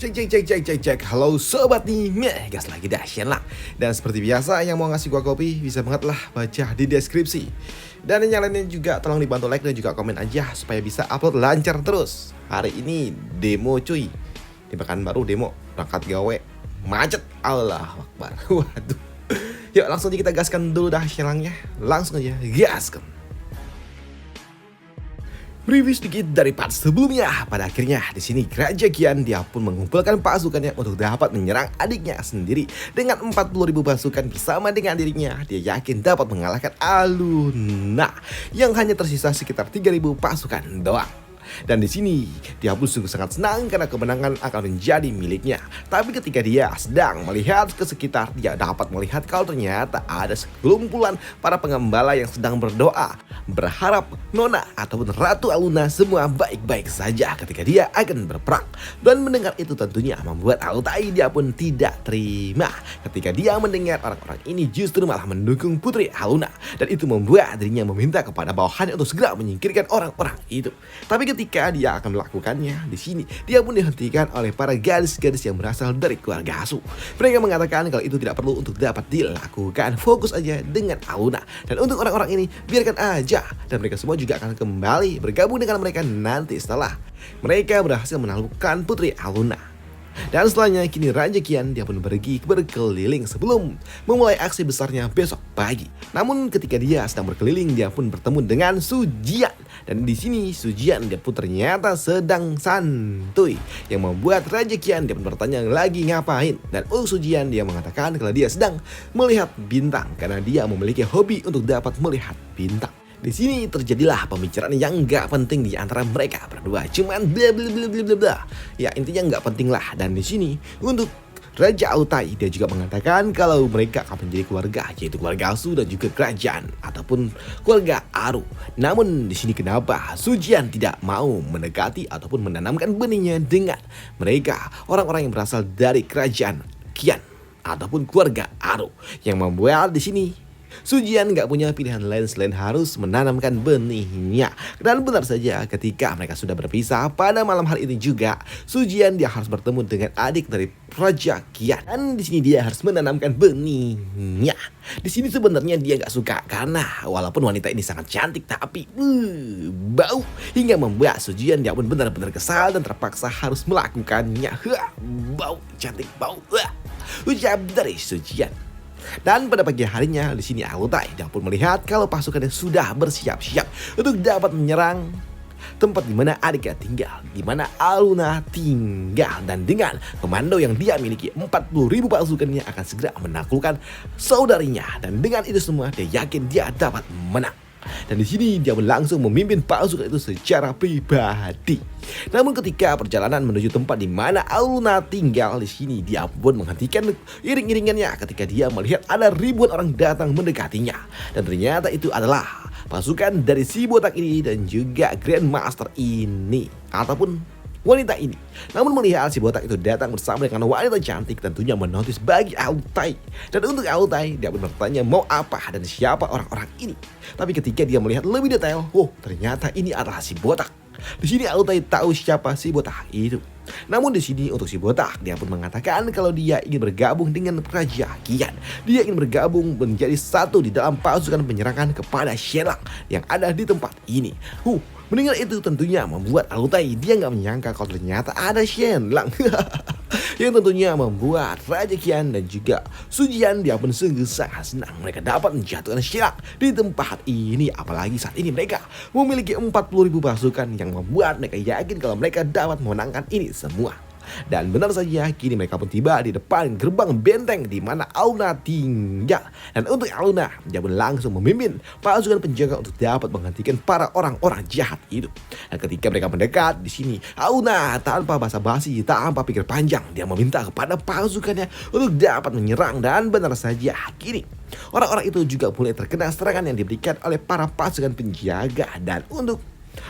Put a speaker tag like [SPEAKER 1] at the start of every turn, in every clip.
[SPEAKER 1] Cek. Halo sobat nih, gas lagi dahsyat lah. Dan seperti biasa yang mau ngasih gua kopi bisa banget lah baca di deskripsi. Dan yang lainnya juga tolong dibantu like dan juga komen aja supaya bisa upload lancar terus. Hari ini demo cuy. Di Pekanbaru demo, berangkat gawe, macet. Allah Akbar. Waduh. Yuk langsung aja kita gaskan dulu dah syelangnya. Langsung aja gaskan. Review sedikit dari part sebelumnya. Pada akhirnya di sini Raja Kian dia pun mengumpulkan pasukannya untuk dapat menyerang adiknya sendiri. Dengan 40.000 pasukan bersama dengan dirinya, dia yakin dapat mengalahkan Aluna yang hanya tersisa sekitar 3.000 pasukan doang. Dan di sini dia pun sungguh sangat senang karena kemenangan akan menjadi miliknya. Tapi ketika dia sedang melihat ke sekitar, dia dapat melihat kalau ternyata ada sekelumpulan para pengembala yang sedang berdoa, berharap Nona ataupun Ratu Aluna semua baik-baik saja ketika dia akan berperang. Dan mendengar itu tentunya membuat Altai dia pun tidak terima ketika dia mendengar orang-orang ini justru malah mendukung Putri Aluna. Dan itu membuat dirinya meminta kepada bawahannya untuk segera menyingkirkan orang-orang itu. Tapi ketika dia akan melakukannya, di sini dia pun dihentikan oleh para gadis-gadis yang berasal dari keluarga asuh. Mereka mengatakan kalau itu tidak perlu untuk dapat dilakukan, fokus aja dengan Aluna. Dan untuk orang-orang ini biarkan aja, dan mereka semua juga akan kembali bergabung dengan mereka nanti setelah mereka berhasil menaklukkan Putri Aluna. Dan setelahnya kini Raja Kian dia pun pergi berkeliling sebelum memulai aksi besarnya besok pagi. Namun ketika dia sedang berkeliling, dia pun bertemu dengan Sujian. Dan di sini Sujian dia pun ternyata sedang santuy, yang membuat Raja Kian dia pun bertanya lagi ngapain. Dan Sujian dia mengatakan kalau dia sedang melihat bintang karena dia memiliki hobi untuk dapat melihat bintang. Di sini terjadilah pembicaraan yang nggak penting di antara mereka berdua, cuman bla bla bla bla bla bla. Ya intinya nggak penting lah. Dan di sini untuk Raja Altai dia juga mengatakan kalau mereka akan menjadi keluarga, yaitu keluarga Asuh dan juga kerajaan ataupun keluarga Aru. Namun di sini kenapa Sujian tidak mau mendekati ataupun menanamkan benihnya dengan mereka, orang-orang yang berasal dari kerajaan Kian ataupun keluarga Aru, yang membuat di sini Sujian gak punya pilihan lain selain harus menanamkan benihnya. Dan benar saja ketika mereka sudah berpisah pada malam hari ini juga, Sujian dia harus bertemu dengan adik dari Raja Kian. Dan di sini dia harus menanamkan benihnya. Di sini sebenarnya dia gak suka karena walaupun wanita ini sangat cantik tapi bau, hingga membuat Sujian dia pun benar-benar kesal dan terpaksa harus melakukannya. Bau, cantik bau. Ucap dari Sujian. Dan pada pagi harinya di sini Altai dia pun melihat kalau pasukannya sudah bersiap-siap untuk dapat menyerang tempat di mana adiknya tinggal, di mana Aluna tinggal. Dan dengan komando yang dia miliki, 40.000 pasukannya akan segera menaklukkan saudarinya. Dan dengan itu semua dia yakin dia dapat menang. Dan di sini dia langsung memimpin pasukan itu secara pribadi. Namun ketika perjalanan menuju tempat di mana Aluna tinggal, di sini dia pun menghentikan iring-iringannya ketika dia melihat ada ribuan orang datang mendekatinya. Dan ternyata itu adalah pasukan dari si botak ini dan juga Grandmaster ini ataupun wanita ini. Namun melihat si botak itu datang bersama dengan wanita cantik, tentunya menotis bagi Altai. Dan untuk Altai dia pun bertanya mau apa dan siapa orang-orang ini. Tapi ketika dia melihat lebih detail, ternyata ini adalah si botak. Di sini Altai tahu siapa si botak itu. Namun di sini untuk si botak dia pun mengatakan kalau dia ingin bergabung dengan Raja Kian. Dia ingin bergabung menjadi satu di dalam pasukan penyerangan kepada Shelang yang ada di tempat ini. Mendengar itu tentunya membuat Altai dia nggak menyangka kalau ternyata ada Shelang. Yang tentunya membuat Raja Kian dan juga Sujian dia pun sungguh sangat senang mereka dapat menjatuhkan Shelang di tempat ini. Apalagi saat ini mereka memiliki 40.000 pasukan yang membuat mereka yakin kalau mereka dapat memenangkan ini semua. Dan benar saja kini mereka pun tiba di depan gerbang benteng di mana Aluna tinggal. Dan untuk Aluna dia pun langsung memimpin pasukan penjaga untuk dapat menghentikan para orang-orang jahat itu. Dan ketika mereka mendekat di sini, Aluna tanpa basa-basi, tanpa pikir panjang, dia meminta kepada pasukannya untuk dapat menyerang. Dan benar saja kini orang-orang itu juga mulai terkena serangan yang diberikan oleh para pasukan penjaga. Dan untuk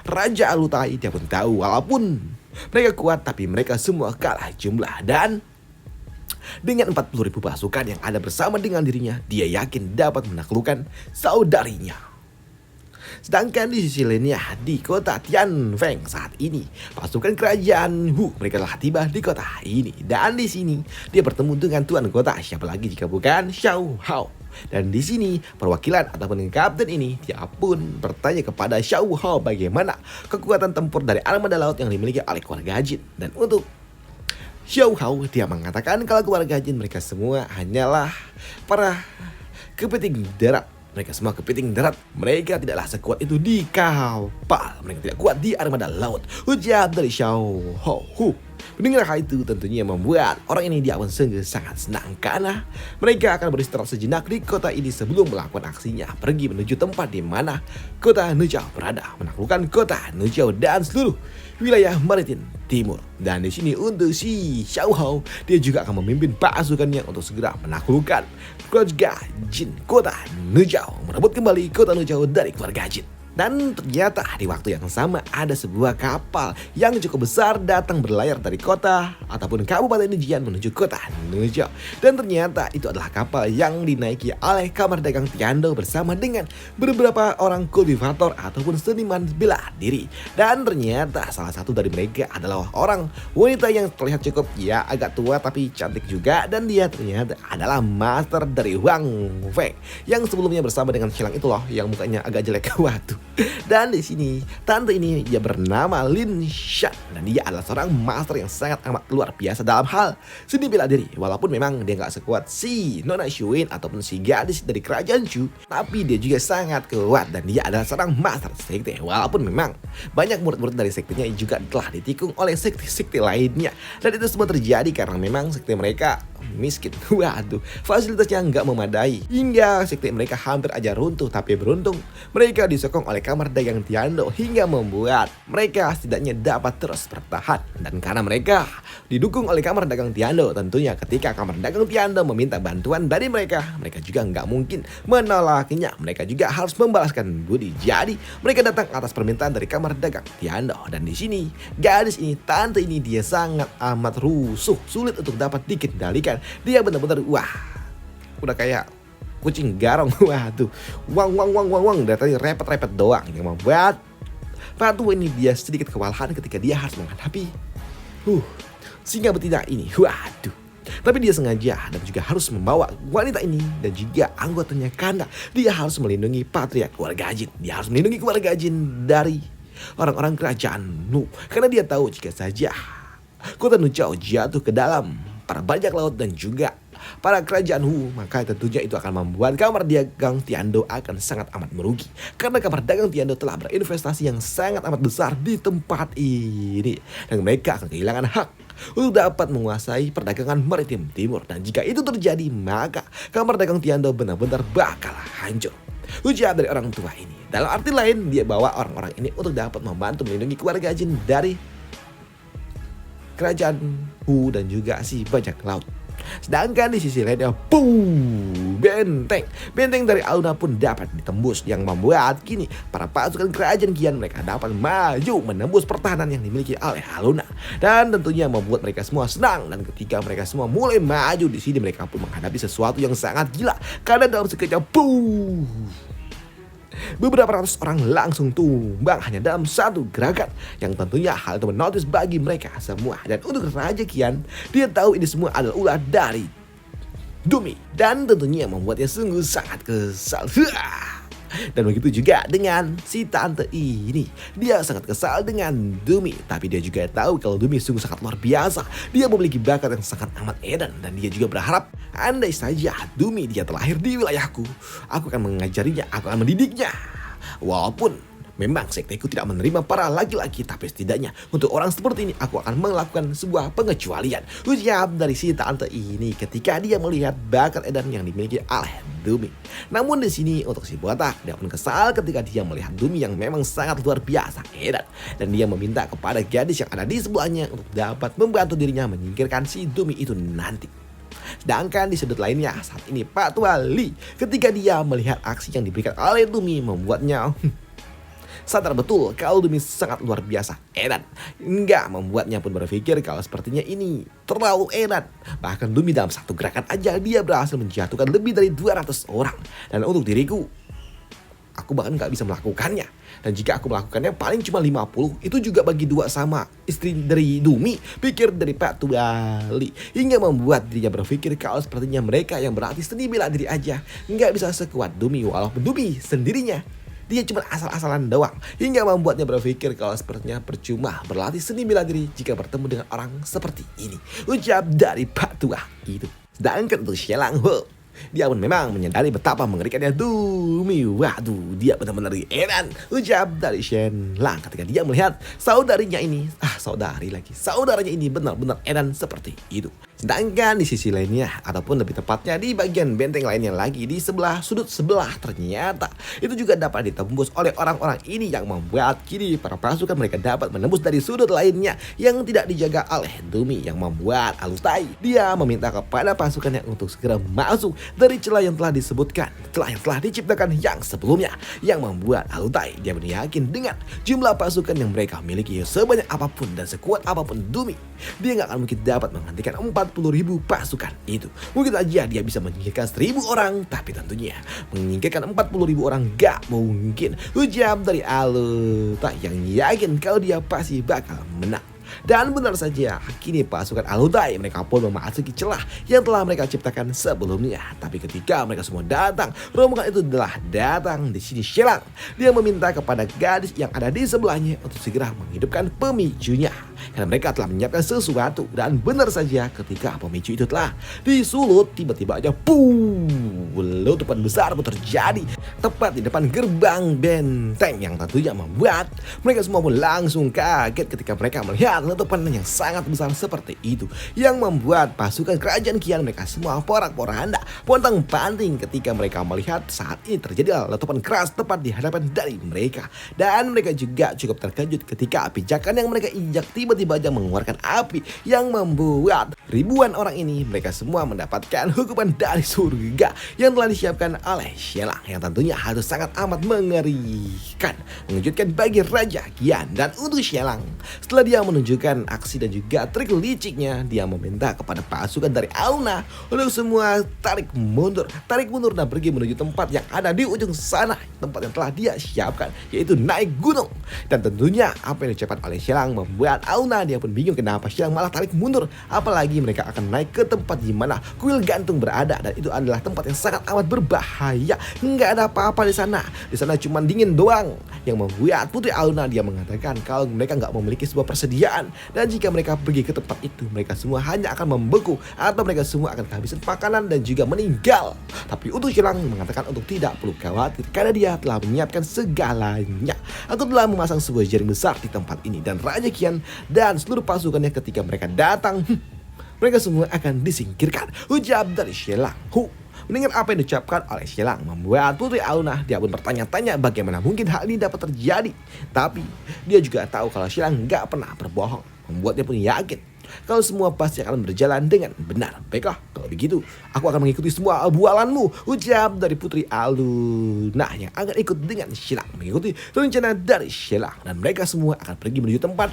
[SPEAKER 1] Raja Altai dia pun tahu walaupun mereka kuat tapi mereka semua kalah jumlah. Dan dengan 40.000 pasukan yang ada bersama dengan dirinya, dia yakin dapat menaklukkan saudarinya. Sedangkan di sisi lainnya di kota Tianfeng saat ini pasukan kerajaan Wu mereka telah tiba di kota ini, dan di sini dia bertemu dengan tuan kota siapa lagi jika bukan Xiao Hao. Dan di sini perwakilan ataupun kapten ini dia pun bertanya kepada Xiao Hao bagaimana kekuatan tempur dari armada laut yang dimiliki oleh keluarga Jin. Dan untuk Xiao Hao dia mengatakan kalau keluarga Jin mereka semua hanyalah para kepiting darat. Mereka semua kepiting darat. Mereka tidaklah sekuat itu di kapal. Mereka tidak kuat di armada laut. Ujar dari Xiao Hao. Mendengar hal itu tentunya membuat orang ini dia pun sungguh sangat senang karena mereka akan beristirahat sejenak di kota ini sebelum melakukan aksinya pergi menuju tempat di mana kota Nuzhou berada, menaklukkan kota Nuzhou dan seluruh wilayah maritim timur. Dan di sini untuk si Xiao Hao dia juga akan memimpin pasukannya untuk segera menaklukkan keluarga Jin kota Nuzhou, merebut kembali kota Nuzhou dari keluarga Jin. Dan ternyata di waktu yang sama ada sebuah kapal yang cukup besar datang berlayar dari kota ataupun kabupaten Jian menuju kota Nuzhou. Dan ternyata itu adalah kapal yang dinaiki oleh Kamar Dagang Tiando bersama dengan beberapa orang kultivator ataupun seniman bela diri. Dan ternyata salah satu dari mereka adalah orang wanita yang terlihat cukup ya agak tua tapi cantik juga, dan dia ternyata adalah master dari Wang Fei yang sebelumnya bersama dengan Xilang itu loh yang mukanya agak jelek. Waduh. Dan di sini tante ini dia bernama Lin Shan dan dia adalah seorang master yang sangat amat luar biasa dalam hal seni bela diri. Walaupun memang dia nggak sekuat si Nona Xuyin ataupun si gadis dari kerajaan Chu, tapi dia juga sangat kuat dan dia adalah seorang master sekte. Walaupun memang banyak murid-murid dari sektenya juga telah ditikung oleh sekte-sekte lainnya, dan itu semua terjadi karena memang sekte mereka miskin. Waduh, fasilitasnya nggak memadai hingga sekte mereka hampir aja runtuh. Tapi beruntung mereka disokong oleh Kamar Dagang Tiando hingga membuat mereka setidaknya dapat terus bertahan. Dan karena mereka didukung oleh Kamar Dagang Tiando, tentunya ketika Kamar Dagang Tiando meminta bantuan dari mereka, mereka juga nggak mungkin menolaknya. Mereka juga harus membalaskan budi. Jadi mereka datang atas permintaan dari Kamar Dagang Tiando. Dan di sini gadis ini, tante ini dia sangat amat rusuh, sulit untuk dapat dikendalikan. Dia benar-benar wah, udah kayak kucing garong. Waduh, wang dari tadi repet-repet doang yang membuat Ratu ini dia sedikit kewalahan ketika dia harus menghadapi singa betina ini. Waduh, tapi dia sengaja dan juga harus membawa wanita ini dan juga anggotanya karena dia harus melindungi patriark keluarga Jin. Dia harus melindungi keluarga Jin dari orang-orang kerajaan Nu, karena dia tahu jika saja kota Nuzhou jatuh ke dalam para bajak laut dan juga para kerajaan Wu, maka tentunya itu akan membuat Kamar Dagang Tiando akan sangat amat merugi. Karena Kamar Dagang Tiando telah berinvestasi yang sangat amat besar di tempat ini, dan mereka akan kehilangan hak untuk dapat menguasai perdagangan maritim timur. Dan jika itu terjadi, maka Kamar Dagang Tiando benar-benar bakal hancur. Ujar dari orang tua ini. Dalam arti lain, dia bawa orang-orang ini untuk dapat membantu melindungi keluarga Jin dari kerajaan Wu dan juga si bajak laut. Sedangkan di sisi lainnya, benteng dari Aluna pun dapat ditembus, yang membuat kini para pasukan kerajaan Qian mereka dapat maju menembus pertahanan yang dimiliki oleh Aluna, dan tentunya membuat mereka semua senang. Dan ketika mereka semua mulai maju di sini, mereka pun menghadapi sesuatu yang sangat gila karena dalam sekejap beberapa ratus orang langsung tumbang hanya dalam satu gerakan, yang tentunya hal itu menotis bagi mereka semua. Dan untuk Raja Qian, dia tahu ini semua adalah ulah dari Dumi, dan tentunya membuatnya sungguh sangat kesal. Dan begitu juga dengan si tante ini, dia sangat kesal dengan Dumi, tapi dia juga tahu kalau Dumi sungguh sangat luar biasa. Dia memiliki bakat yang sangat amat edan, dan dia juga berharap andai saja Dumi dia terlahir di wilayahku, aku akan mengajarinya, aku akan mendidiknya. Walaupun memang sekteku tidak menerima para laki-laki, tapi setidaknya untuk orang seperti ini aku akan melakukan sebuah pengecualian. Ujar dari si tante ini ketika dia melihat bakat edan yang dimiliki oleh Dumi. Namun di sini untuk si botak, dia pun kesal ketika dia melihat Dumi yang memang sangat luar biasa edan, dan dia meminta kepada gadis yang ada di sebelahnya untuk dapat membantu dirinya menyingkirkan si Dumi itu nanti. Sedangkan di sudut lainnya saat ini Pak Tua Li, ketika dia melihat aksi yang diberikan oleh Dumi membuatnya sadar betul kalau Dumi sangat luar biasa edan, hingga membuatnya pun berpikir kalau sepertinya ini terlalu edan. Bahkan Dumi dalam satu gerakan aja dia berhasil menjatuhkan lebih dari 200 orang. Dan untuk diriku, aku bahkan nggak bisa melakukannya. Dan jika aku melakukannya paling cuma 50, itu juga bagi dua sama istri dari Dumi, pikir dari Pak Tuali. Hingga membuat dirinya berpikir kalau sepertinya mereka yang berarti seni bela diri aja nggak bisa sekuat Dumi, walaupun Dumi sendirinya dia cuma asal-asalan doang. Hingga membuatnya berpikir kalau sepertinya percuma berlatih seni bela diri jika bertemu dengan orang seperti ini. Ucap dari Pak Tua itu. Sedangkan untuk Shelang Ho, dia pun memang menyadari betapa mengerikannya Dumi. Waduh, dia benar-benar edan. Ucap dari Shen Lang ketika dia melihat saudaranya ini, saudaranya ini benar-benar edan seperti itu. Sedangkan di sisi lainnya, ataupun lebih tepatnya di bagian benteng lainnya lagi, di sebelah sudut sebelah, ternyata itu juga dapat ditembus oleh orang-orang ini yang membuat kini para pasukan mereka dapat menembus dari sudut lainnya yang tidak dijaga oleh Dumi, yang membuat Alutai dia meminta kepada pasukannya untuk segera masuk dari celah yang telah disebutkan, celah yang telah diciptakan yang sebelumnya, yang membuat Alutai dia yakin dengan jumlah pasukan yang mereka miliki sebanyak apapun dan sekuat apapun Dumi, dia nggak akan mungkin dapat menghentikan 40.000 pasukan itu. Mungkin aja dia bisa menyingkirkan 1.000 orang, tapi tentunya menyingkirkan 40.000 orang gak mungkin. Ucap dari Alutai yang yakin kalau dia pasti bakal menang. Dan benar saja, kini pasukan Alutai mereka pun memasuki celah yang telah mereka ciptakan sebelumnya. Tapi ketika mereka semua datang, rombongan itu telah datang. Di sini Shelang dia meminta kepada gadis yang ada di sebelahnya untuk segera menghidupkan pemicunya, karena mereka telah menyiapkan sesuatu. Dan benar saja, ketika pemicu itu telah disulut, tiba-tiba aja letupan besar pun terjadi tepat di depan gerbang benteng, yang tentunya membuat mereka semua pun langsung kaget ketika mereka melihat letupan yang sangat besar seperti itu, yang membuat pasukan kerajaan Qian mereka semua porak-poranda, pontang-panting ketika mereka melihat saat ini terjadi letupan keras tepat di hadapan dari mereka. Dan mereka juga cukup terkejut ketika api jakan yang mereka injak tiba-tiba aja mengeluarkan api, yang membuat ribuan orang ini mereka semua mendapatkan hukuman dari surga yang telah disiapkan oleh Shelang, yang tentunya harus sangat amat mengerikan, mengejutkan bagi Raja Qian. Dan untuk Shelang, setelah dia menunjukkan aksi dan juga trik liciknya, dia meminta kepada pasukan dari Auna untuk semua tarik mundur dan pergi menuju tempat yang ada di ujung sana, tempat yang telah dia siapkan, yaitu naik gunung. Dan tentunya apa yang diucapkan oleh Shelang membuat Auna dia pun bingung kenapa Shelang malah tarik mundur, apalagi mereka akan naik ke tempat di mana kuil gantung berada, dan itu adalah tempat yang sangat amat berbahaya. Nggak ada apa-apa di sana cuma dingin doang, yang membuat Putri Auna dia mengatakan kalau mereka nggak memiliki sebuah persediaan, dan jika mereka pergi ke tempat itu mereka semua hanya akan membeku atau mereka semua akan kehabisan makanan dan juga meninggal. Tapi untuk Shelang mengatakan untuk tidak perlu khawatir karena dia telah menyiapkan segalanya. Aku telah memasang sebuah jaring besar di tempat ini, dan Raja Qian dan seluruh pasukannya ketika mereka datang, mereka semua akan disingkirkan. Ucap dari Shelang. Mendengar apa yang diucapkan oleh Shelang membuat Putri Auna dia pun bertanya-tanya bagaimana mungkin hal ini dapat terjadi. Tapi dia juga tahu kalau Shelang gak pernah berbohong, membuatnya pun yakin kalau semua pasti akan berjalan dengan benar. Baiklah, kalau begitu aku akan mengikuti semua bualanmu, ucap dari Putri Auna yang akan ikut dengan Shelang mengikuti rencana dari Shelang. Dan mereka semua akan pergi menuju tempat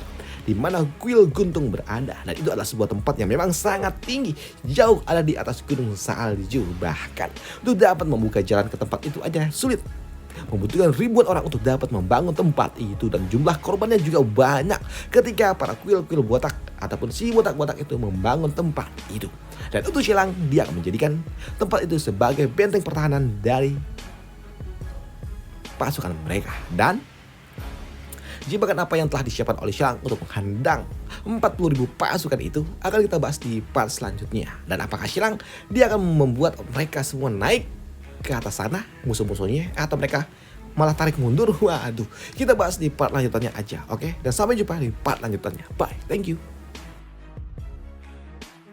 [SPEAKER 1] di mana kuil guntung berada, dan itu adalah sebuah tempat yang memang sangat tinggi, jauh ada di atas gunung salju. Bahkan untuk dapat membuka jalan ke tempat itu aja sulit, membutuhkan ribuan orang untuk dapat membangun tempat itu, dan jumlah korbannya juga banyak ketika para kuil-kuil botak ataupun si botak-botak itu membangun tempat itu. Dan untuk Shelang dia akan menjadikan tempat itu sebagai benteng pertahanan dari pasukan mereka. Dan jebakan apa yang telah disiapkan oleh Shelang untuk menghadang 40.000 pasukan itu akan kita bahas di part selanjutnya. Dan apakah Shelang dia akan membuat mereka semua naik ke atas sana musuh-musuhnya, atau mereka malah tarik mundur? Waduh, kita bahas di part lanjutannya aja, oke? Dan sampai jumpa di part lanjutannya. Bye, thank you.